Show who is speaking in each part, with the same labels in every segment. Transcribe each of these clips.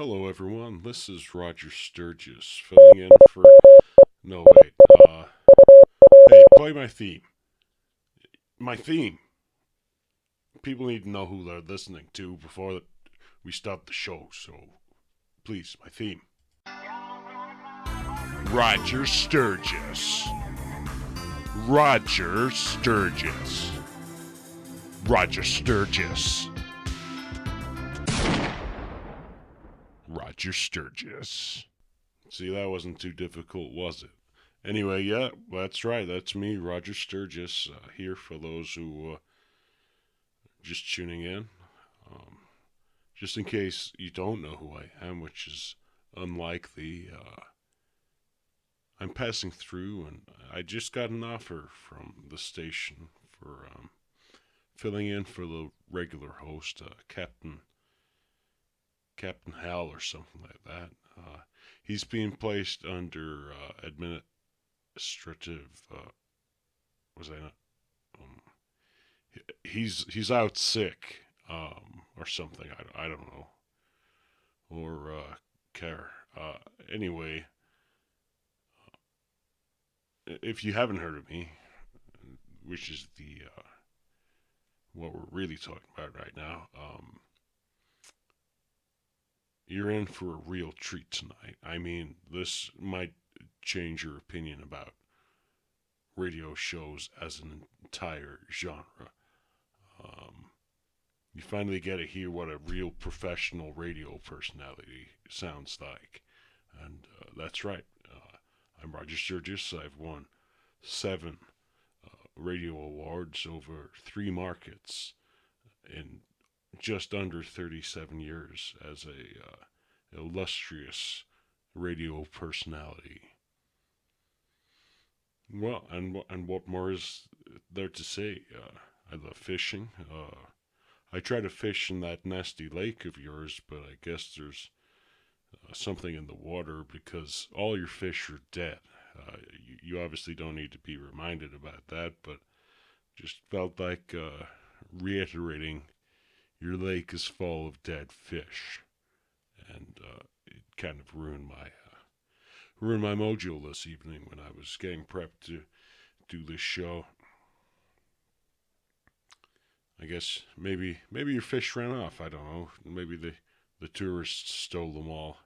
Speaker 1: Hello, everyone. This is Roger Sturgess filling in for. No, wait. Hey, play my theme. My theme. People need to know who they're listening to before we start the show, so please, my theme. Roger Sturgess. Roger Sturgess. Roger Sturgess. Roger Sturgess. See, that wasn't too difficult, was it? Anyway, yeah, that's right. That's me, Roger Sturgess, here for those who are just tuning in. Just in case you don't know who I am, which is unlikely, I'm passing through, and I just got an offer from the station for filling in for the regular host, Captain Hal or something like that. He's being placed under administrative. Was I not? He's out sick, or something. I don't know, or care. Anyway, if you haven't heard of me, which is the what we're really talking about right now, you're in for a real treat tonight. I mean, this might change your opinion about radio shows as an entire genre. You finally get to hear what a real professional radio personality sounds like. And that's right. I'm Roger Sturgess. I've won 7 radio awards over 3 markets in just under 37 years as a illustrious radio personality. Well, and what more is there to say? I love fishing. I try to fish in that nasty lake of yours, but I guess there's something in the water because all your fish are dead. You obviously don't need to be reminded about that, but just felt like reiterating your lake is full of dead fish, and it kind of ruined my mojo this evening when I was getting prepped to do this show. I guess maybe your fish ran off. I don't know. Maybe the tourists stole them all.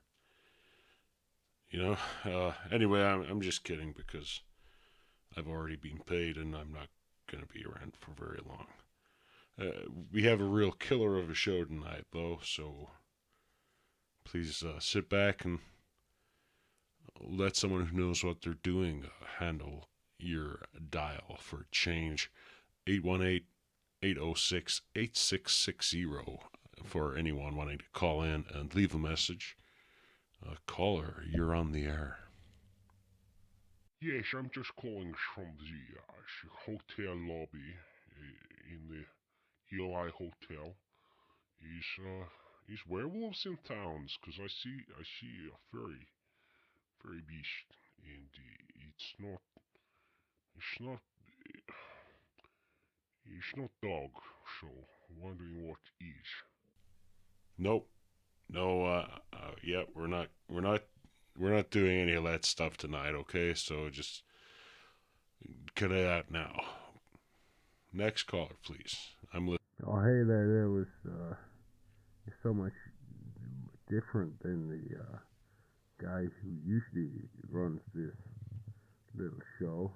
Speaker 1: Anyway, I'm just kidding because I've already been paid and I'm not going to be around for very long. We have a real killer of a show tonight, though, so please sit back and let someone who knows what they're doing handle your dial for change. 818-806-8660 for anyone wanting to call in and leave a message. Caller, you're on the air.
Speaker 2: Yes, I'm just calling from the hotel lobby in the Eli Hotel. Is werewolves in towns? Cause I see a very beast, and it's not dog. So wondering what is.
Speaker 1: Nope. No. Yeah, we're not doing any of that stuff tonight. Okay, so just cut it out now. Next caller, please. I'm listening.
Speaker 3: Oh, hey there was so much different than the guy who usually runs this little show.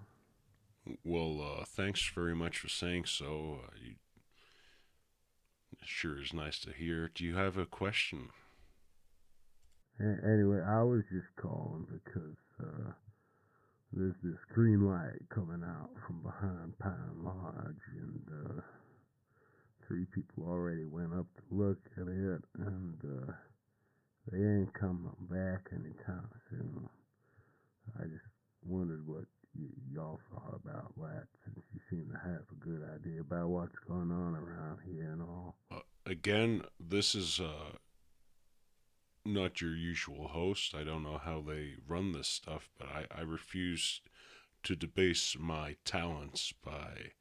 Speaker 1: Well, thanks very much for saying so. It sure is nice to hear. Do you have a question?
Speaker 3: Anyway, I was just calling because there's this green light coming out from behind Pine Lodge, and 3 people already went up to look at it, and they ain't coming back anytime soon. I just wondered what y'all thought about that, since you seem to have a good idea about what's going on around here and all.
Speaker 1: Again, this is not your usual host. I don't know how they run this stuff, but I refuse to debase my talents by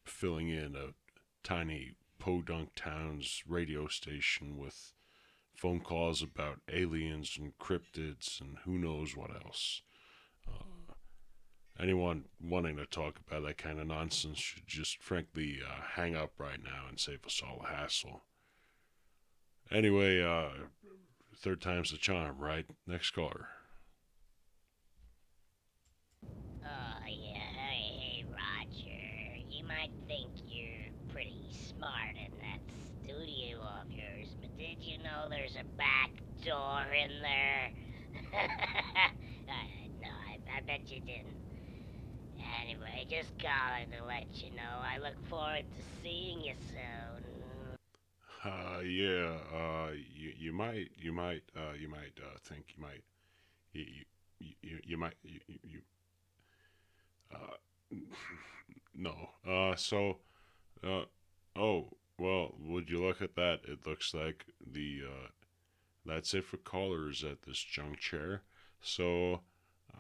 Speaker 1: filling in a tiny podunk town's radio station with phone calls about aliens and cryptids and who knows what else. Anyone wanting to talk about that kind of nonsense should just frankly hang up right now and save us all the hassle. Anyway, third time's the charm, right? Next caller.
Speaker 4: Oh, yeah. Hey, Roger. You might think you're pretty smart in that studio of yours, but did you know there's a back door in there? No, I bet you didn't. Anyway, just calling to let you know I look forward to seeing you soon.
Speaker 1: Yeah, you might think you might, no. Oh, well, would you look at that? It looks like that's it for callers at this juncture. So,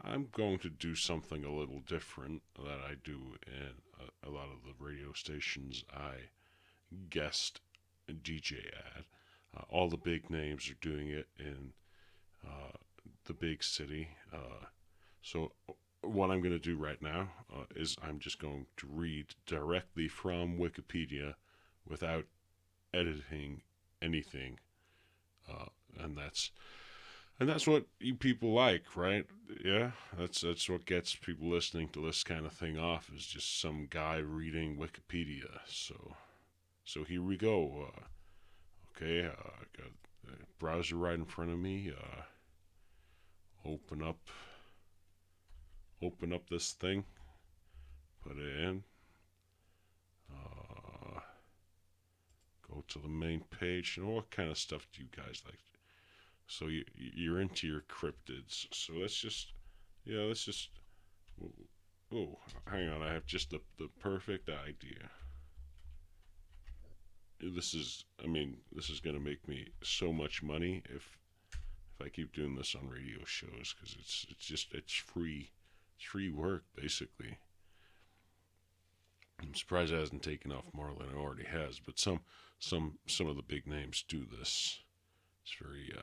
Speaker 1: I'm going to do something a little different that I do in a lot of the radio stations I guest DJ at. All the big names are doing it in the big city. So what I'm going to do right now is I'm just going to read directly from Wikipedia without editing anything, and that's what you people like, right? Yeah, that's what gets people listening to this kind of thing off, is just some guy reading Wikipedia. So here we go. Okay, I got the browser right in front of me. Open up this thing. Put it in. Go to the main page. And what kind of stuff do you guys like? So you're into your cryptids. So let's just. Oh, hang on. I have just the perfect idea. This is going to make me so much money if I keep doing this on radio shows, because it's free. It's free work, basically. I'm surprised it hasn't taken off more than it already has, but some of the big names do this. It's very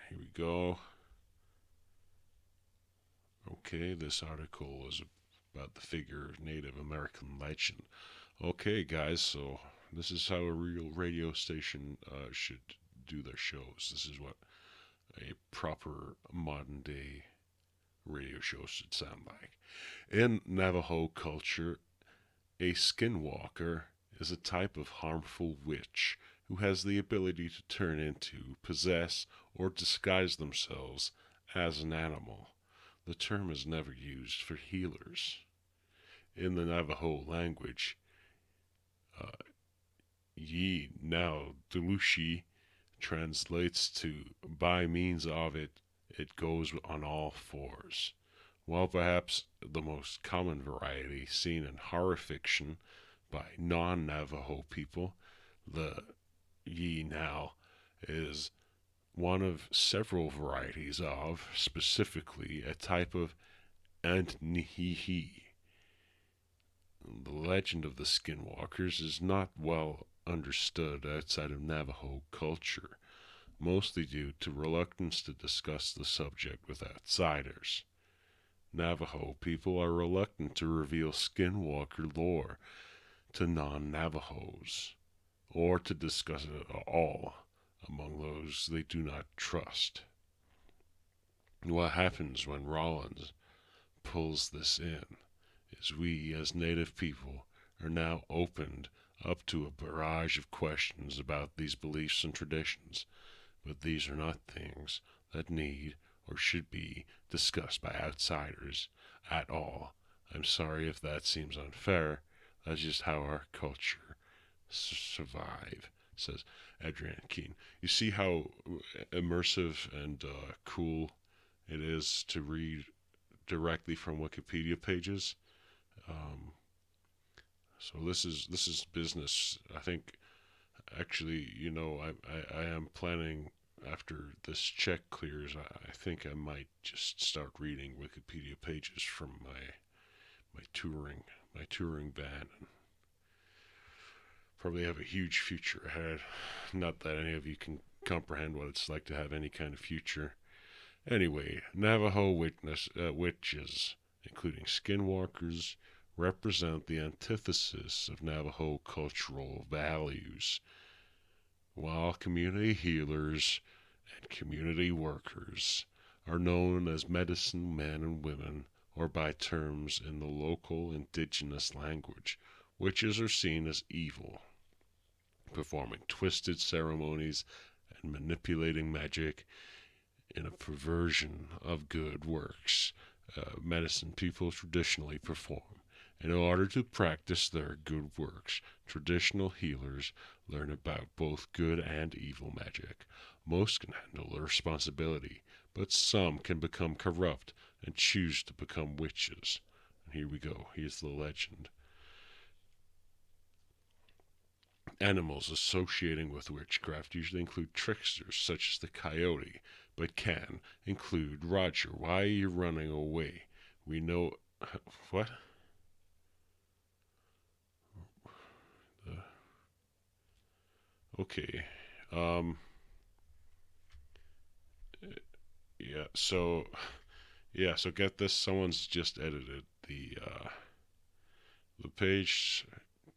Speaker 1: here we go. Okay, this article is about the figure of Native American legend. Okay, guys, so this is how a real radio station should do their shows. This is what a proper modern day radio show should sound like. In Navajo culture, a skinwalker is a type of harmful witch who has the ability to turn into, possess, or disguise themselves as an animal. The term is never used for healers. In the Navajo language, Ye now Delushi translates to by means of it, it goes on all fours. While perhaps the most common variety seen in horror fiction by non-Navajo people, the Ye now is one of several varieties of, specifically, a type of Antnihihi. The legend of the skinwalkers is not well understood outside of Navajo culture, mostly due to reluctance to discuss the subject with outsiders. Navajo people are reluctant to reveal skinwalker lore to non-Navajos, or to discuss it at all among those they do not trust. What happens when Rollins pulls this in is we, as Native people, are now opened up to a barrage of questions about these beliefs and traditions, but these are not things that need or should be discussed by outsiders at all. I'm sorry if that seems unfair. That's just how our culture survive, says Adrian Keene. You see how immersive and cool it is to read directly from Wikipedia pages. So this is business. I think, actually, I am planning, after this check clears, I think I might just start reading Wikipedia pages from my touring band. probably have a huge future ahead. Not that any of you can comprehend what it's like to have any kind of future. Anyway, Navajo witches, including skinwalkers, represent the antithesis of Navajo cultural values, while community healers and community workers are known as medicine men and women, or by terms in the local indigenous language. Witches are seen as evil, performing twisted ceremonies and manipulating magic in a perversion of good works medicine people traditionally perform. In order to practice their good works, traditional healers learn about both good and evil magic. Most can handle the responsibility, but some can become corrupt and choose to become witches. And here we go. Here's the legend. Animals associating with witchcraft usually include tricksters such as the coyote, but can include Roger. Why are you running away? We know... What? Okay. So get this. Someone's just edited the page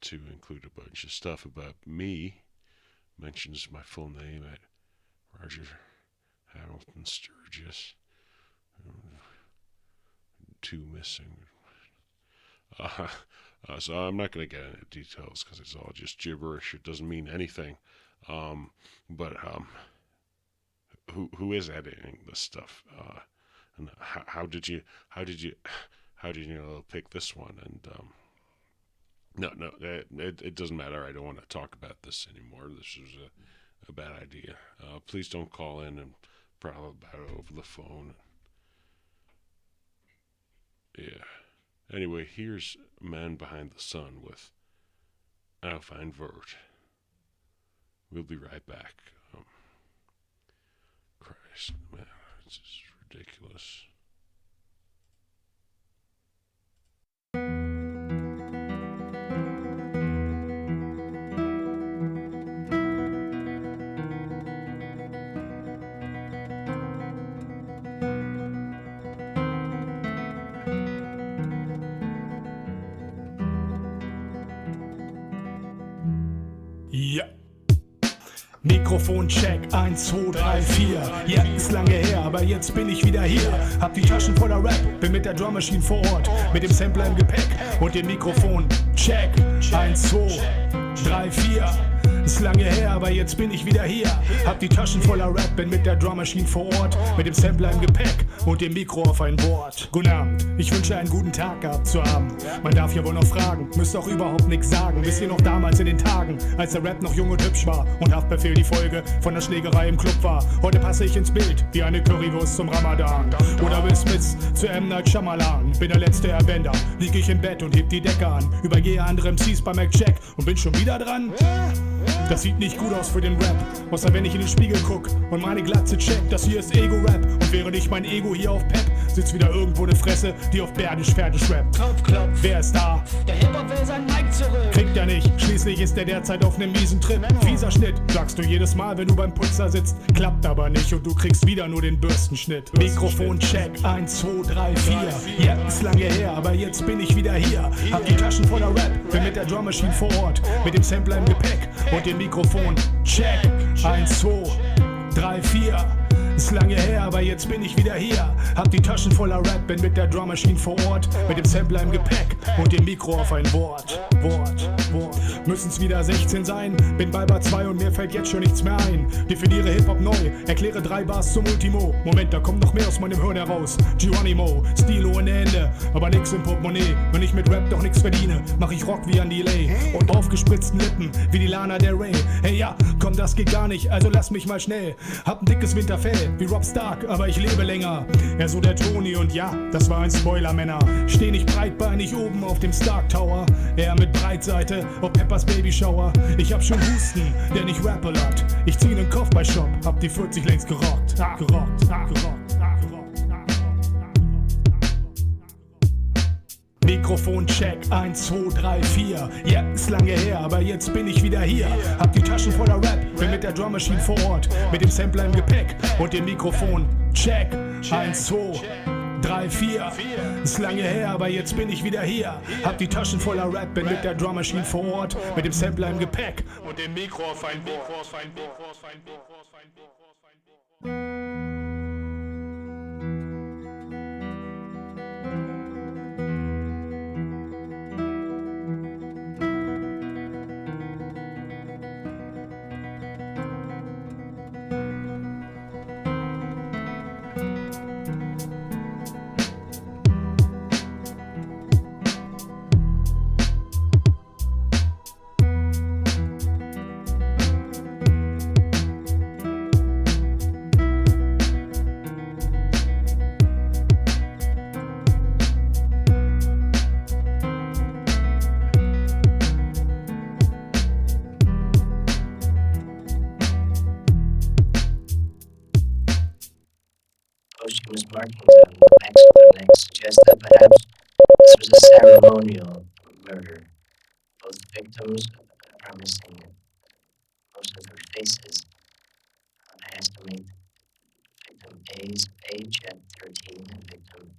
Speaker 1: to include a bunch of stuff about me. Mentions my full name at Roger Sturgess. 2 missing. So I'm not going to get into details because it's all just gibberish. It doesn't mean anything. But who is editing this stuff? And how did you pick this one? And no, it doesn't matter. I don't want to talk about this anymore. This was a bad idea. Please don't call in and prowl about it over the phone. Yeah. Anyway, here's Man Behind the Sun with unsigned Wort. We'll be right back. Christ, man, it's just ridiculous.
Speaker 5: Ja. Mikrofoncheck 1, 2, 3, 4. Ja, ist lange her, aber jetzt bin ich wieder hier. Hab die Taschen voller Rap, bin mit der Drum Machine vor Ort, mit dem Sampler im Gepäck und dem Mikrofon. Check 1, 2, 3, 4. Ist lange her, aber jetzt bin ich wieder hier. Hab die Taschen voller Rap, bin mit der Drum Machine vor Ort, mit dem Sampler im Gepäck und dem Mikro auf ein Wort. Guten Abend, ich wünsche einen guten Tag gehabt zu haben. Man darf ja wohl noch fragen, müsst auch überhaupt nichts sagen. Wisst ihr noch damals in den Tagen, als der Rap noch jung und hübsch war und Haftbefehl die Folge von der Schlägerei im Club war. Heute passe ich ins Bild, wie eine Currywurst zum Ramadan. Oder Will Smith zu M. Night Shyamalan. Bin der letzte Erbender, lieg ich im Bett und heb die Decke an. Übergehe andere MCs bei McJack und bin schon wieder dran. Das sieht nicht gut aus für den Rap, außer wenn ich in den Spiegel guck und meine Glatze check. Das hier ist Ego-Rap und während ich mein Ego hier auf Pep, sitzt wieder irgendwo ne Fresse, die auf Berdisch fertig rappt. Klopf, klopf, wer ist da? Der Hip-Hop will sein Mic zurück. Kriegt er nicht, schließlich ist er derzeit auf nem miesen Trip. Fieser Schnitt, sagst du jedes Mal, wenn du beim Putzer sitzt. Klappt aber nicht und du kriegst wieder nur den Bürstenschnitt. Mikrofon-Check 1, 2, 3, 4. Ja, ist lange her, aber jetzt bin ich wieder hier. Hab die Taschen voller Rap, bin mit der Drum Machine vor Ort, mit dem Sampler im Gepäck und dem Mikrofon. Check 1, 2, 3, 4. Ist lange her, aber jetzt bin ich wieder hier. Hab die Taschen voller Rap, bin mit der Drum Machine vor Ort, mit dem Sampler im Gepäck und dem Mikro auf ein Wort. Müssen's wieder 16 sein, bin bei Bar 2 und mir fällt jetzt schon nichts mehr ein. Definiere Hip-Hop neu, erkläre 3 Bars zum Ultimo. Moment, da kommt noch mehr aus meinem Hirn heraus. Geronimo, Stilo ohne Ende, aber nix im Portemonnaie. Wenn ich mit Rap doch nix verdiene, mach ich Rock wie ein Delay. Und aufgespritzten Lippen, wie die Lana der Ray. Hey ja, komm, das geht gar nicht, also lass mich mal schnell. Hab ein dickes Winterfell, wie Rob Stark, aber ich lebe länger. Er so der Tony und ja, das war ein Spoiler, Männer. Steh nicht breitbeinig oben auf dem Stark Tower. Er mit Breitseite, ob Peppers Baby Shower. Ich hab schon Husten, der nicht rappelert. Ich zieh nen Kopf bei Shop, hab die 40 längst gerockt. Mikrofon check, 1, 2, 3, 4. Ja, ist lange her, aber jetzt bin ich wieder hier. Hab die Taschen voller Rap, bin mit der Drum Machine vor Ort, mit dem Sampler im Gepäck und dem Mikrofon check, 1, 2, 3, 4. Ist lange her, aber jetzt bin ich wieder hier. Hab die Taschen voller Rap, bin mit der Drum Machine vor Ort, mit dem Sampler im Gepäck und dem Mikro auf ein Wort.
Speaker 6: Posthumous markings on the backs of their necks suggest that perhaps this was a ceremonial murder. Both victims are missing most of their faces. I estimate victim A's age at 13 and victim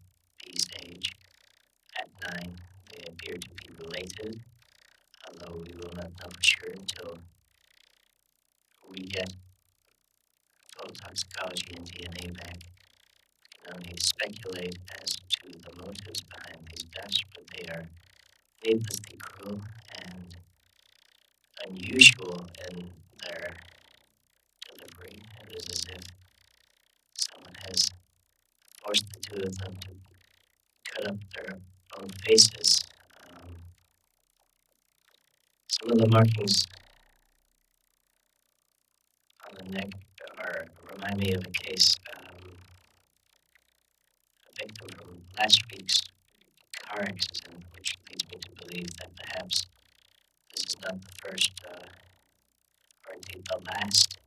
Speaker 6: B's age at 9. They appear to be related, although we will not know for sure until we get full toxicology and DNA back. We can only speculate as to the motives behind these deaths, but they are needlessly cruel and unusual in their delivery. It is as if someone has forced the two of them to cut up their own faces. Some of the markings on the neck remind me of a case, a victim from last week's car accident, which leads me to believe that perhaps this is not the first, or indeed the last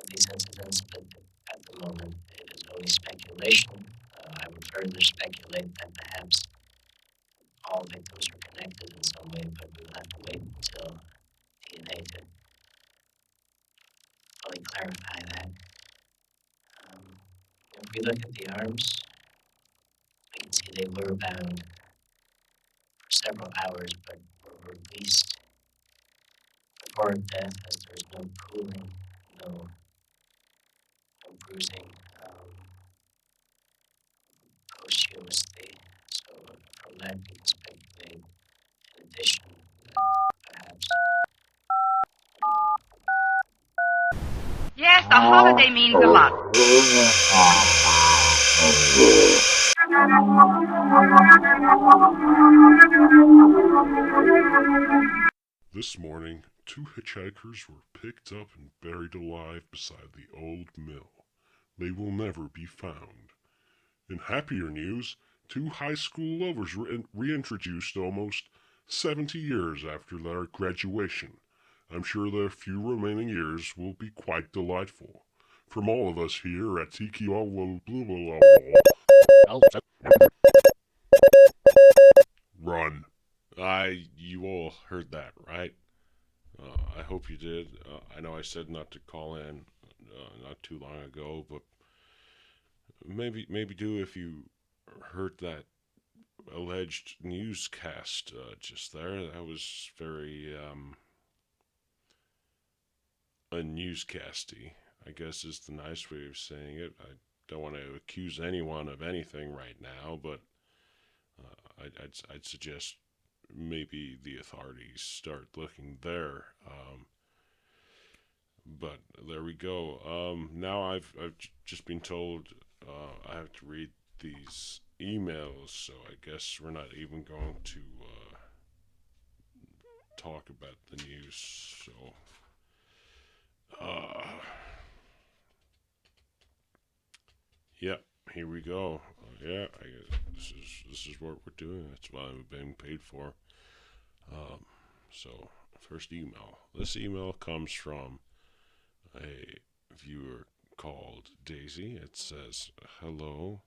Speaker 6: of these incidents, but at the moment it is only speculation. I would further speculate that perhaps all victims are connected in some way, but we will have to wait until DNA to fully clarify that. If we look at the arms, we can see they were bound for several hours, but were released before death, as there is no pooling, no bruising posthumously. So from that we can speculate, in addition, that perhaps.
Speaker 7: Yes, a holiday means a lot.
Speaker 2: This morning, 2 hitchhikers were picked up and buried alive beside the old mill. They will never be found. In happier news, 2 high school lovers were reintroduced almost 70 years after their graduation. I'm sure their few remaining years will be quite delightful. From all of us here at Tiki Run.
Speaker 1: You all heard that, right? I hope you did. I know I said not to call in not too long ago, but maybe do if you heard that alleged newscast just there. That was very unnewscasty, I guess is the nice way of saying it. I don't want to accuse anyone of anything right now, but I'd suggest maybe the authorities start looking there. But there we go. Now I've just been told I have to read these emails, so I guess we're not even going to talk about the news. So, yeah, here we go. Yeah, I guess this is what we're doing. That's what I'm being paid for. So, first email. This email comes from a viewer called Daisy. It says, "Hello,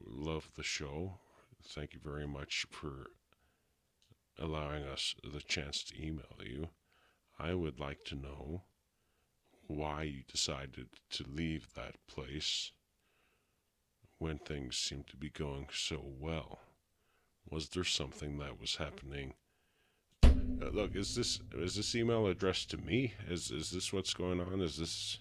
Speaker 1: love the show. thank you very much for allowing us the chance to email you. I would like to know why you decided to leave that place when things seemed to be going so well. Was there something that was happening? Look, is this email addressed to me? Is this what's going on? Is this...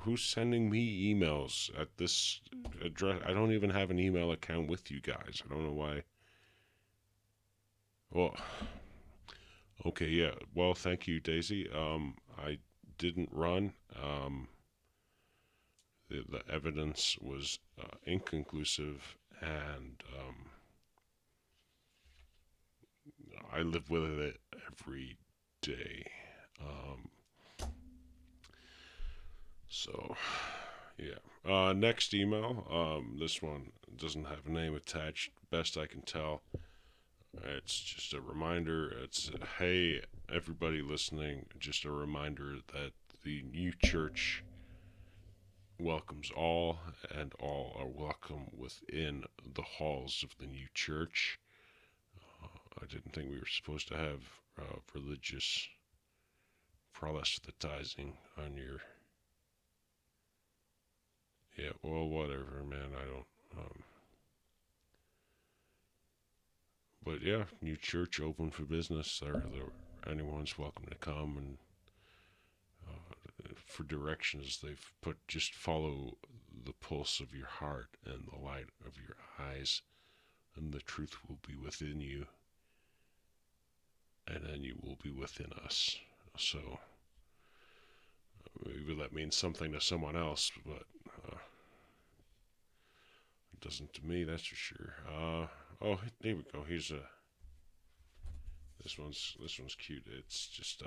Speaker 1: Who's sending me emails at this address? I don't even have an email account with you guys. I don't know why. Well, okay, yeah. Well, thank you, Daisy. I didn't run. The evidence was inconclusive, and I live with it every day. So, yeah. Next email. This one doesn't have a name attached. Best I can tell. It's just a reminder. It's, hey, everybody listening, just a reminder that the new church welcomes all, and all are welcome within the halls of the new church. I didn't think we were supposed to have religious proselytizing on your... Yeah, well, whatever, man. I don't... But yeah, new church open for business. Anyone's welcome to come, and for directions they've put, just follow the pulse of your heart and the light of your eyes, and the truth will be within you, and then you will be within us. So maybe that means something to someone else, but it doesn't to me, that's for sure. Oh, here we go. Here's this one's cute. It's just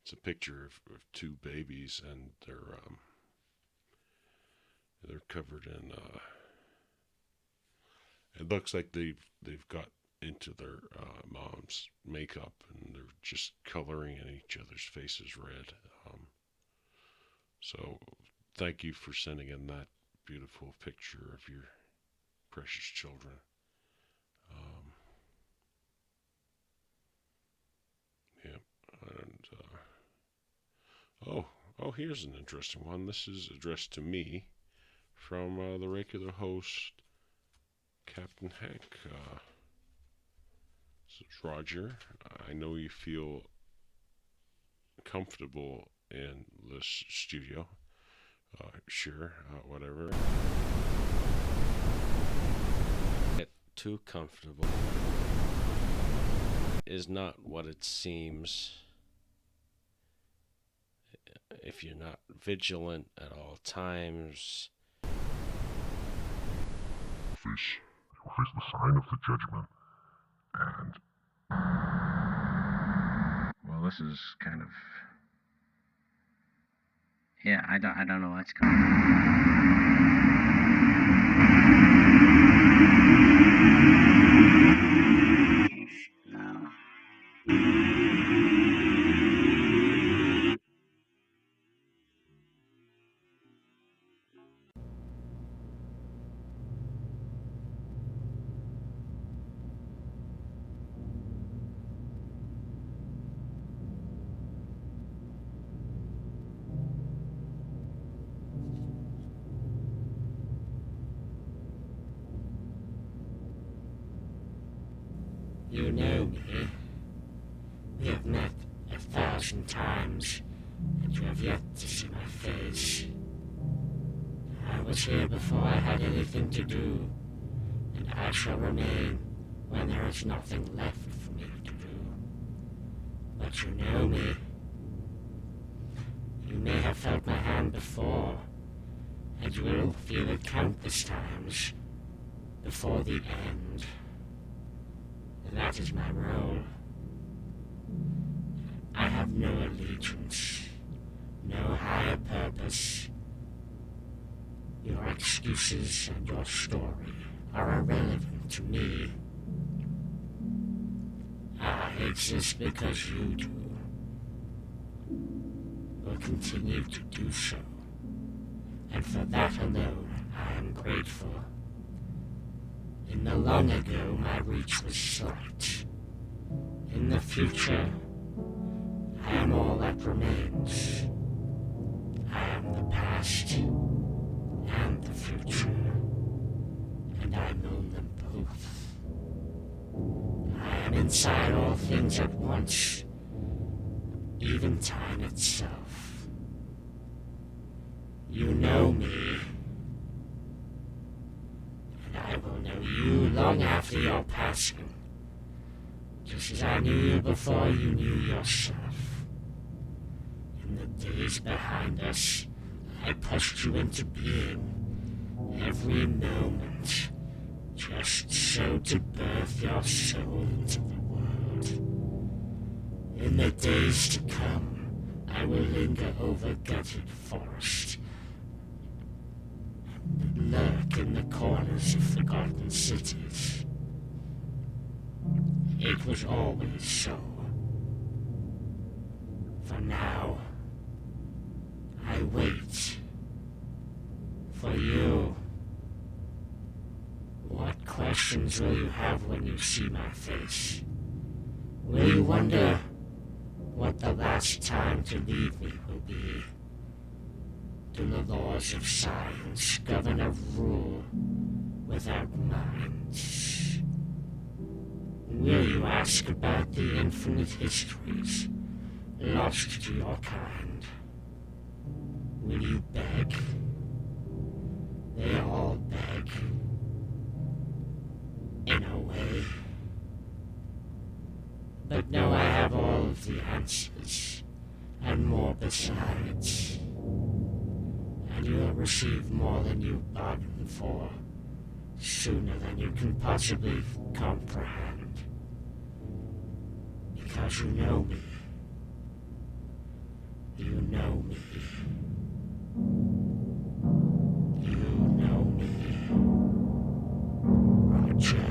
Speaker 1: it's a picture of two babies, and they're covered in it looks like they've got into their mom's makeup, and they're just coloring in each other's faces red. So thank you for sending in that beautiful picture of your precious children. And oh, here's an interesting one. This is addressed to me from the regular host, Captain Hank. This is Roger. I know you feel comfortable in this studio. Sure, whatever. Get too comfortable is not what it seems if you're not vigilant at all times.
Speaker 2: You'll face the sign of the judgment, and...
Speaker 6: Well, this is kind of... Yeah, I don't know what's going on.
Speaker 7: You know me. We have met 1,000 times, and you have yet to see my face. I was here before I had anything to do, and I shall remain when there is nothing left for me to do. But you know me. You may have felt my hand before, and you will feel it countless times before the end. That is my role. I have no allegiance, no higher purpose. Your excuses and your story are irrelevant to me. I exist because you do. Will continue to do so, and for that alone I am grateful. In the long ago, my reach was short. In the future, I am all that remains. I am the past and the future, and I know them both. I am inside all things at once, even time itself. You know me, and I will know you long after your passing, just as I knew you before you knew yourself. In the days behind us, I pushed you into being, every moment, just so to birth your soul into the world. In the days to come, I will linger over gutted forest, and lurk in the corners of forgotten cities. It was always so. For now, I wait for you. What questions will you have when you see my face? Will you wonder what the last time to leave me will be? Do the laws of science govern a rule without minds? Will you ask about the infinite histories lost to your kind? Will you beg? They all beg. In a way. But no, I have all of the answers, and more besides. And you'll receive more than you bargained for, sooner than you can possibly comprehend. Because you know me. You know me. You know me. Roger.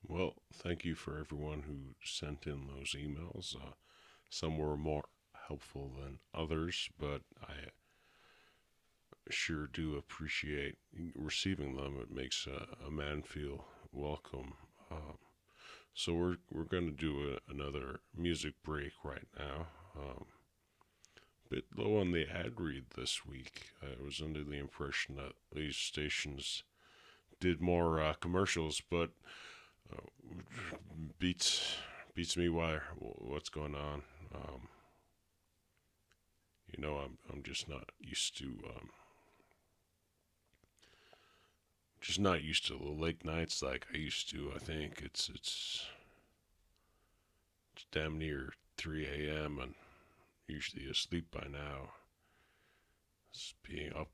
Speaker 1: Well, thank you for everyone who sent in those emails. Some were more helpful than others, but I sure do appreciate receiving them. It makes a man feel welcome. So we're going to do another music break right now. Bit low on the ad read this week. I was under the impression that these stations did more commercials, but beats me what's going on. I'm just not used to the late nights like I used to. I think it's damn near 3 a.m. and usually asleep by now. It's being up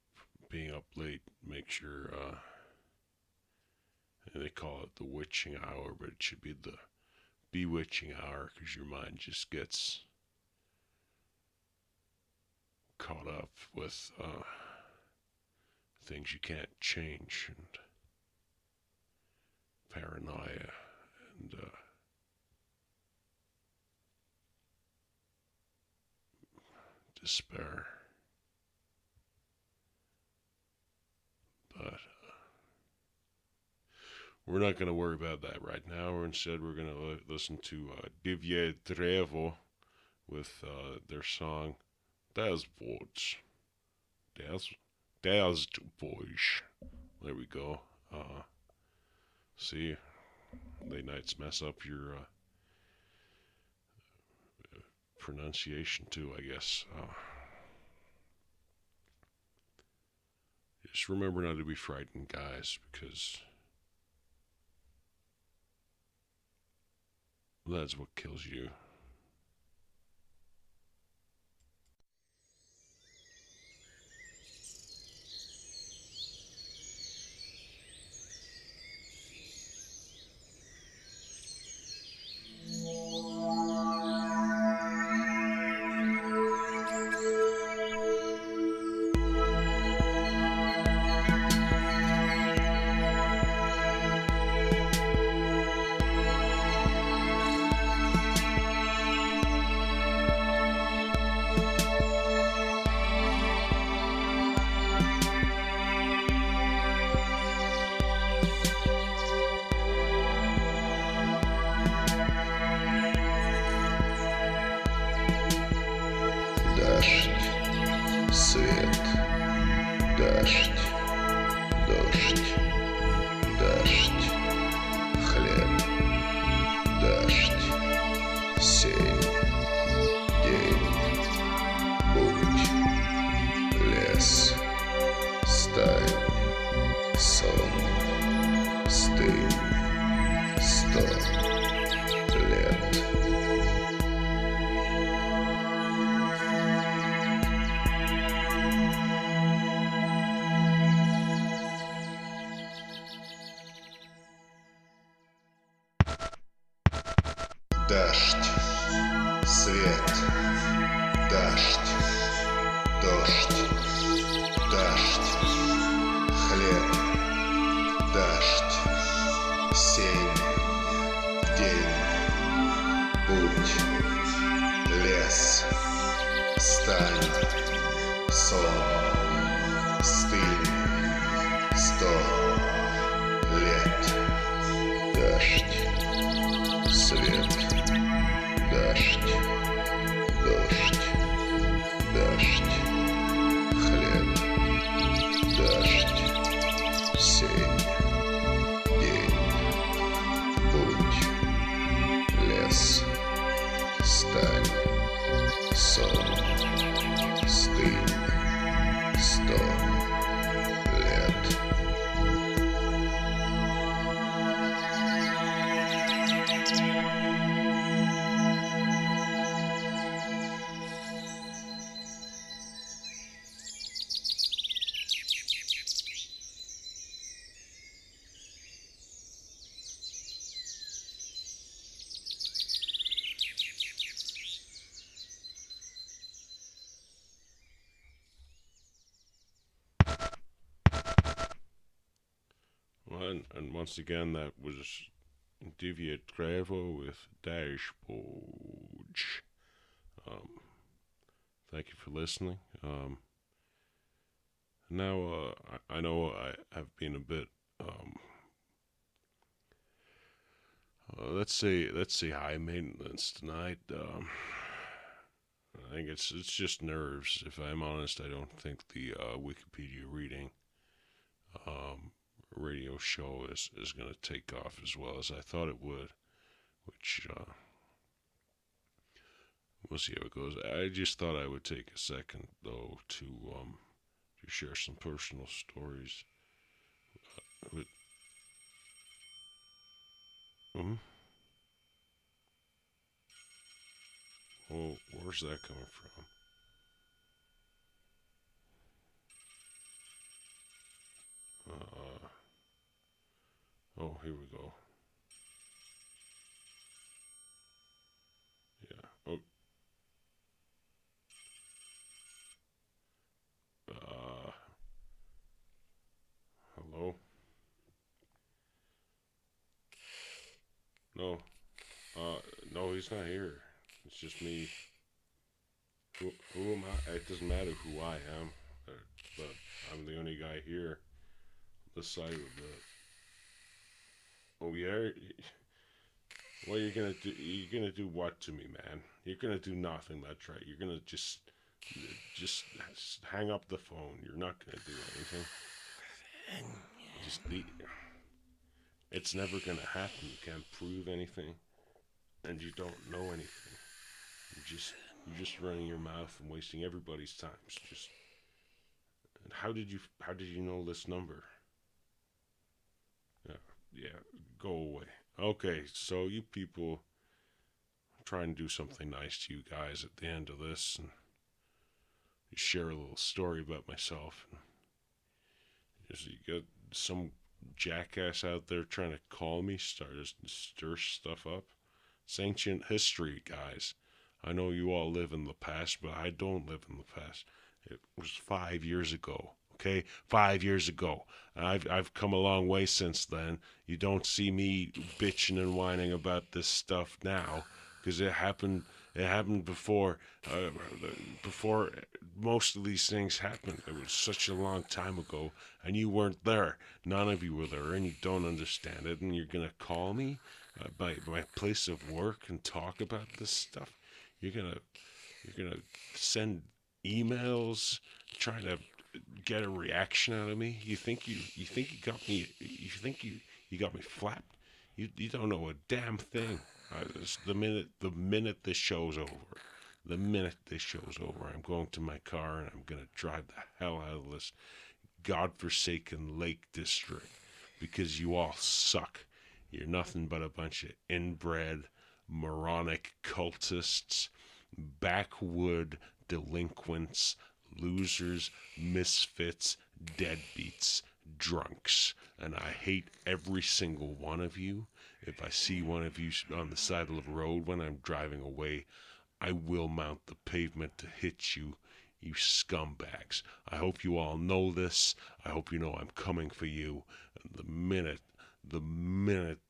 Speaker 1: late makes sure and they call it the witching hour, but it should be the bewitching hour, because your mind just gets caught up with things you can't change, and paranoia, and despair. But we're not going to worry about that right now. Instead, we're going to listen to Divje Drevo with their song Dazhdbog. Dazhdbog. There we go. See, late nights mess up your pronunciation too, I guess. Just remember not to be frightened, guys, because that's what kills you.
Speaker 8: Дождь, свет, дождь, дождь, дождь, хлеб, дождь, сень, день, путь, лес, стань, сон, стыль, 100 лет, дождь, свет, дождь, дождь, дождь, хлеб, дождь, сень, день, путь, лес, стань, сон, стыль, 100 лет.
Speaker 1: And once again, that was Divje Drevo with Dazhdbog. Thank you for listening. Now, I know I have been a bit, let's say high maintenance tonight. I think it's just nerves. If I'm honest, I don't think the Wikipedia reading radio show is going to take off as well as I thought it would, which we'll see how it goes. I just thought I would take a second though to share some personal stories. Oh, where's that coming from? Oh, here we go. Yeah. Oh. Hello? No. No, he's not here. It's just me. Who am I? It doesn't matter who I am, but I'm the only guy here. This side of the. Oh yeah. What you're gonna do? You're gonna do what to me, man? You're gonna do nothing. That's right. You're gonna just hang up the phone. You're not gonna do anything. It's never gonna happen. You can't prove anything, and you don't know anything. You're just running your mouth and wasting everybody's time. And how did you know this number? Yeah, go away. Okay, so you people, I'm trying to do something nice to you guys at the end of this, and share a little story about myself. You got some jackass out there trying to call me, stir stuff up. It's ancient history, guys. I know you all live in the past, but I don't live in the past. It was 5 years ago. Okay, 5 years ago. I've come a long way since then. You don't see me bitching and whining about this stuff now, because it happened before most of these things happened. It was such a long time ago, and you weren't there. None of you were there, and you don't understand it. And you're gonna call me by my place of work and talk about this stuff. You're gonna send emails trying to get a reaction out of me. You think you got me? You think you got me flapped? You don't know a damn thing. The minute this show's over, I'm going to my car and I'm gonna drive the hell out of this godforsaken Lake District, because you all suck. You're nothing but a bunch of inbred, moronic cultists, backwood delinquents, losers, misfits, deadbeats, drunks, and I hate every single one of you. If I see one of you on the side of the road when I'm driving away, I will mount the pavement to hit you, you scumbags. I hope you all know this. I hope you know I'm coming for you. And the minute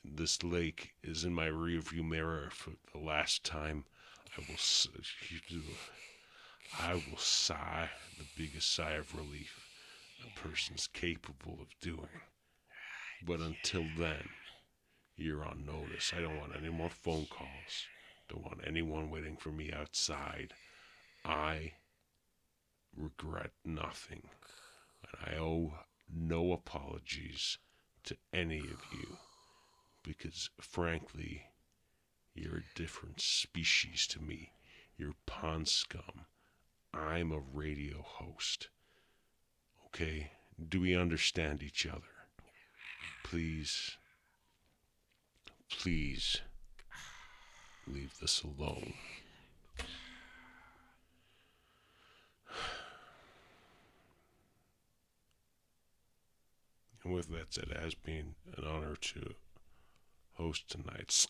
Speaker 1: this lake is in my rearview mirror for the last time, I will sigh the biggest sigh of relief a person's capable of doing. But until then, you're on notice. I don't want any more phone calls. Don't want anyone waiting for me outside. I regret nothing, and I owe no apologies to any of you, because frankly, you're a different species to me. You're pond scum. I'm a radio host. Okay? Do we understand each other? Please leave this alone. And with that said, it has been an honor to host tonight's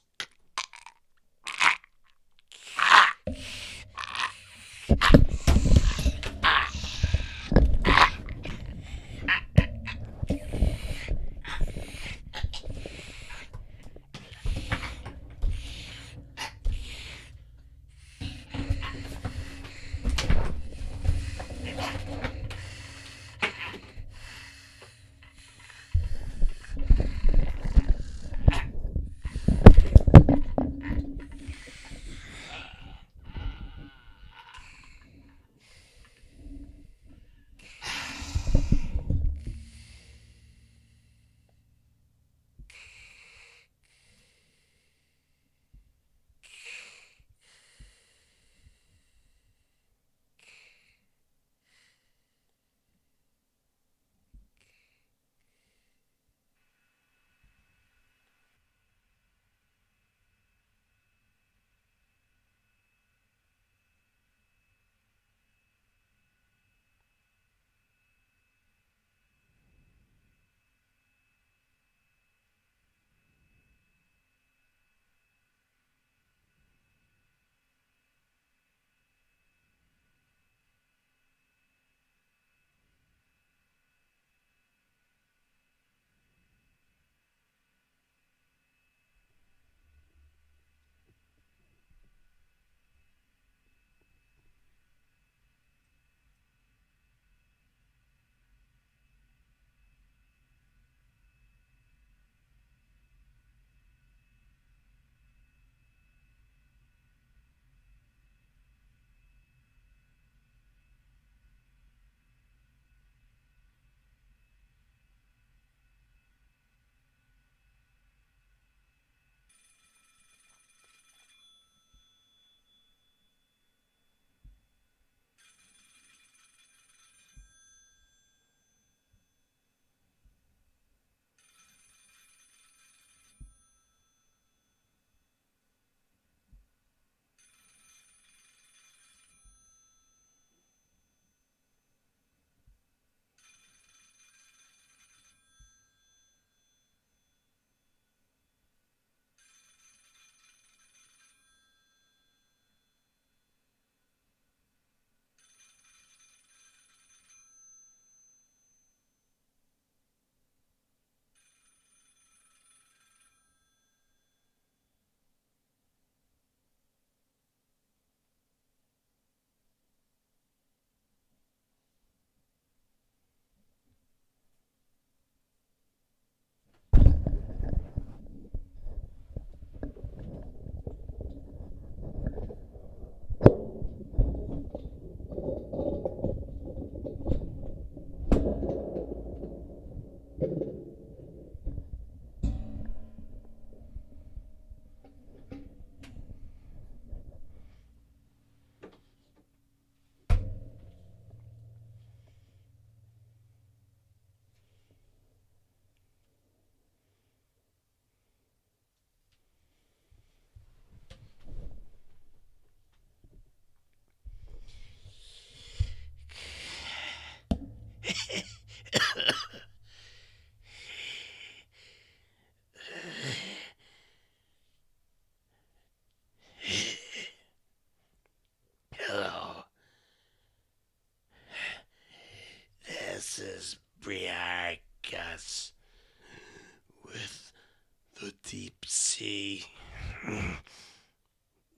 Speaker 9: deep sea.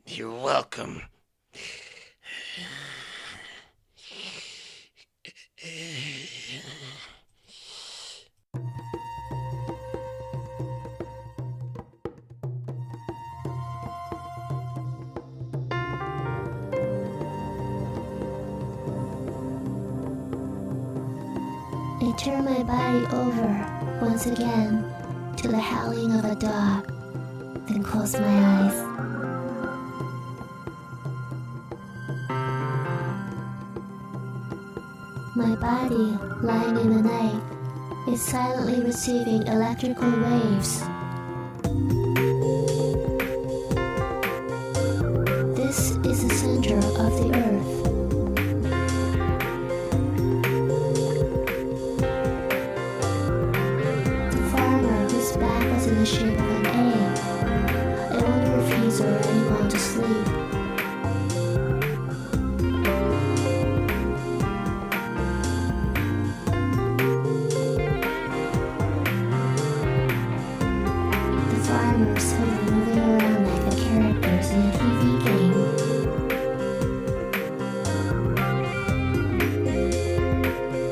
Speaker 9: You're welcome.
Speaker 10: I turn my body over once again to the howling of a dog, then close my eyes. My body, lying in the night, is silently receiving electrical waves. This is the center of the earth. The farmer whose back was in the shape of an A. I wonder if he's already gone to sleep. Farmers have been moving around like the characters in a TV game.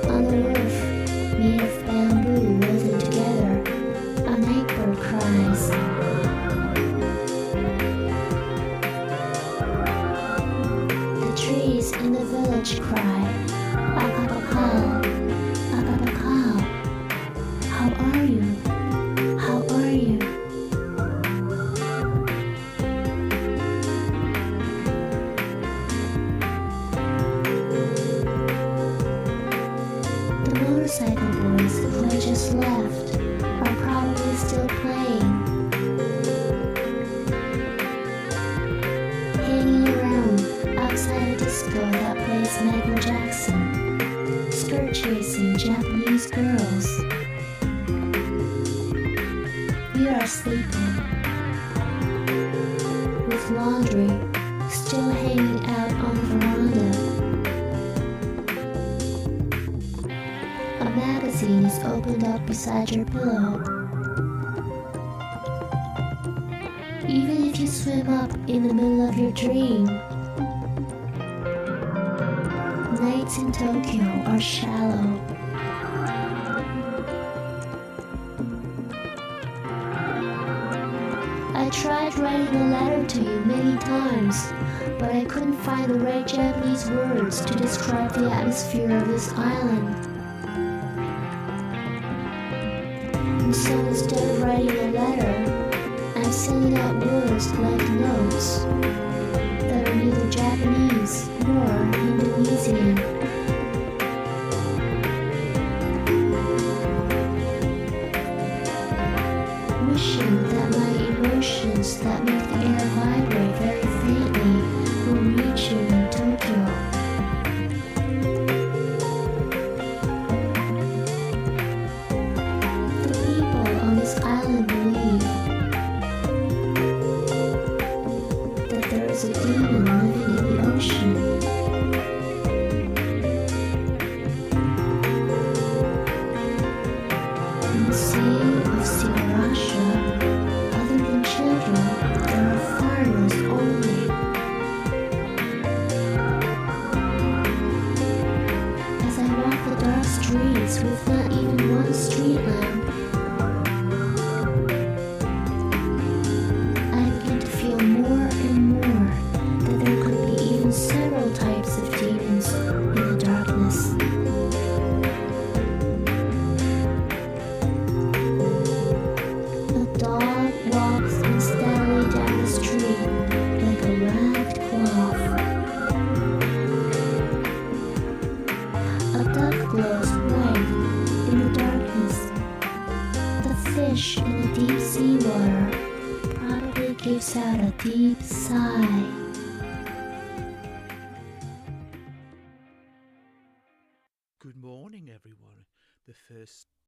Speaker 10: On the roof, made of bamboo woven together, a nightbird cries. The trees in the village cry, Akapakal, Akapakal. How are you? How are you? Motorcycle boys who I just left are probably still playing, hanging around outside a disco that plays Michael Jackson, skirt chasing Japanese girls. We are sleeping, with laundry still hanging out on the veranda. A magazine is opened up beside your pillow. Even if you swim up in the middle of your dream, nights in Tokyo are shallow. I tried writing a letter to you many times, but I couldn't find the right Japanese words to describe the atmosphere of this island. And so instead of writing a letter, I'm sending out words like notes that are neither Japanese nor Indonesian. Wishing that my emotions that make the air vibrate very faintly will reach you in Tokyo. This island believe that there is a demon living in the ocean. In the sea of Sigarasha, other than children, there are foreigners only. As I walk the dark streets with not even one street lamp, out a deep sigh.
Speaker 11: Good morning, everyone. The first